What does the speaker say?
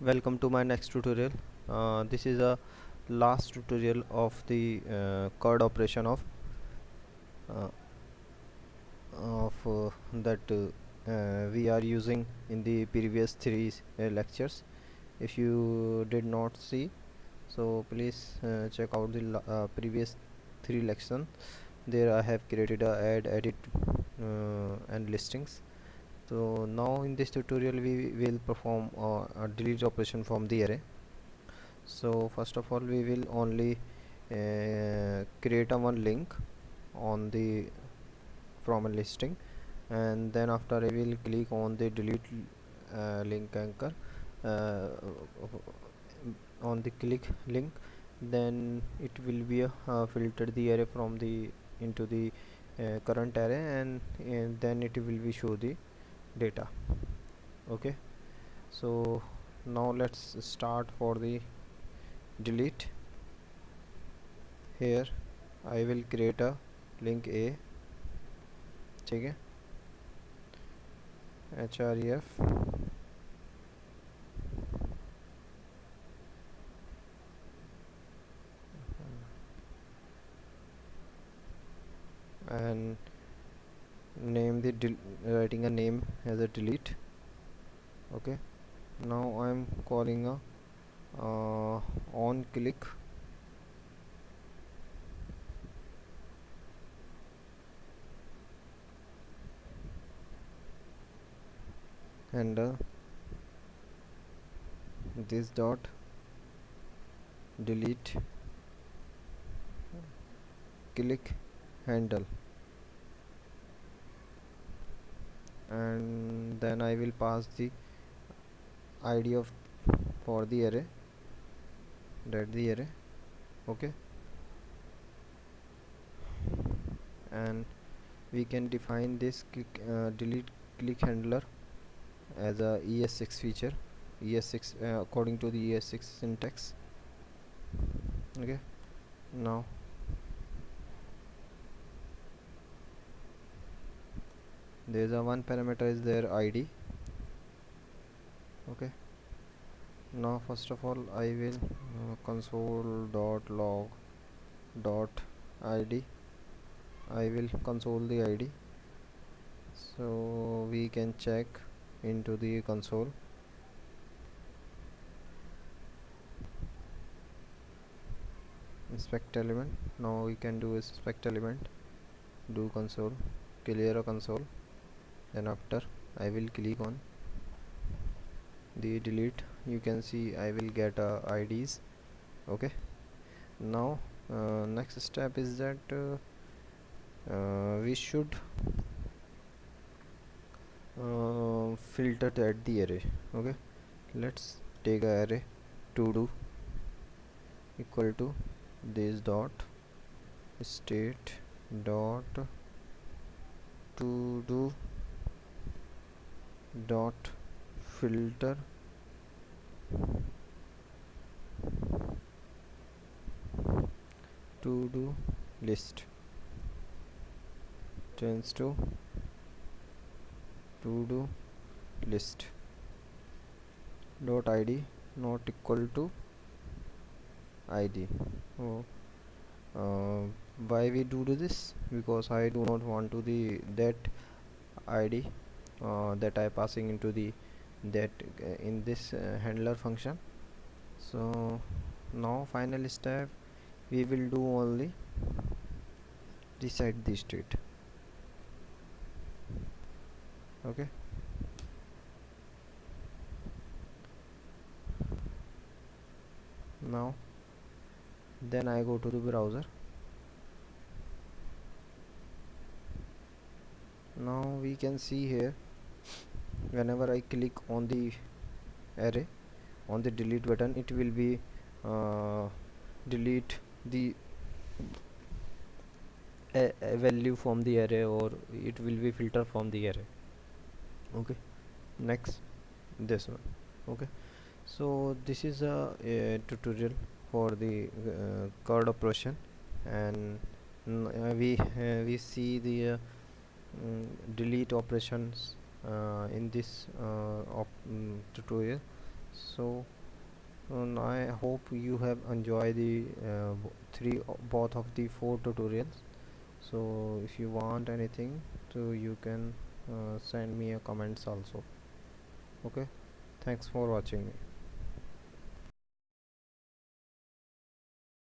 Welcome to my next tutorial. This is a last tutorial of the CRUD operation uh, that we are using in the previous three lectures. If you did not see, so please check out the previous three lections. There I have created a add, edit, and listings. So now in this tutorial we will perform a delete operation from the array. So first of all we will only create a one link on the from a listing, and then after I will click on the delete link anchor uh, on the click link. Then it will be filter the array from the into the current array, and then it will be show the data. Okay, so now let's start for the delete. Here I will create a link A, ठीक है, href, and name the writing a name as a delete. Okay, now I'm calling a on click handle this dot delete click handle, and then I will pass the id of for the array, that the array. Okay, and we can define this delete click handler as a ES6 feature, ES6 according to the ES6 syntax. Okay, now there is a one parameter is there id. Okay, now first of all I will console.log dot id. I will console the id, so we can check into the console. Inspect element, now we can do inspect element, do console, clear a console, then after I will click on the delete. You can see I will get IDs. Okay, now next step is that we should filter that the array. Okay, let's take a array to do equal to this dot state dot to do dot filter to do list change to do list dot id not equal to id. Oh, why we do this? Because I do not want to the that id that I passing into the that in this handler function. So now final step we will do only reset the state. Okay, now then I go to the browser. Now we can see here whenever I click on the array on the delete button, it will be delete the a value from the array, or it will be filter from the array. Okay, next this one. Okay, so this is a tutorial for the CRUD operation, and we see the delete operations in this tutorial. So I hope you have enjoyed the both of the four tutorials. So if you want anything, so you can send me a comments also. Okay, thanks for watching me.